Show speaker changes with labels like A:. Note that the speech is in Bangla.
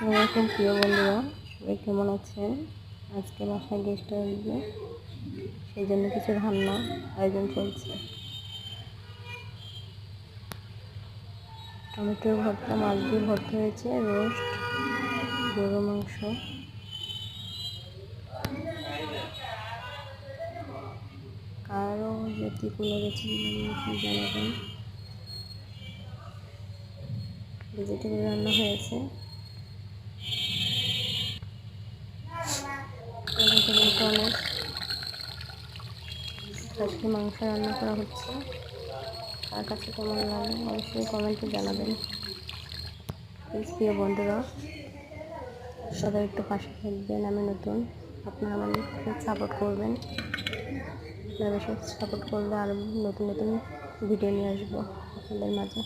A: আসসালামু আলাইকুম প্রিয় বন্ধুরা, সবাই কেমন আছেন? আজকে বাসায় গেস্ট আসবে, সেই জন্য কিছু রান্না আয়োজন চলছে। টমেটোর ভর্তা, মাছ দিয়ে ভর্তা হয়েছে, রোস্ট, গরু মাংস। কারো যদি কোনো রেসিপি জানাবেন। ভেজিটেবল রান্না হয়েছে, অনেক আজকে মাংস রান্না করা হচ্ছে। কার কাছে কেমন লাগে অবশ্যই কমেন্টে জানাবেন। প্রিয় বন্ধুরা, সবাই একটু পাশে থাকবেন। আমি নতুন, আপনারা আমাকে সাপোর্ট করবেন। আপনারা বেশি সাপোর্ট করলে আরও নতুন নতুন ভিডিও নিয়ে আসবো আপনাদের মাঝে।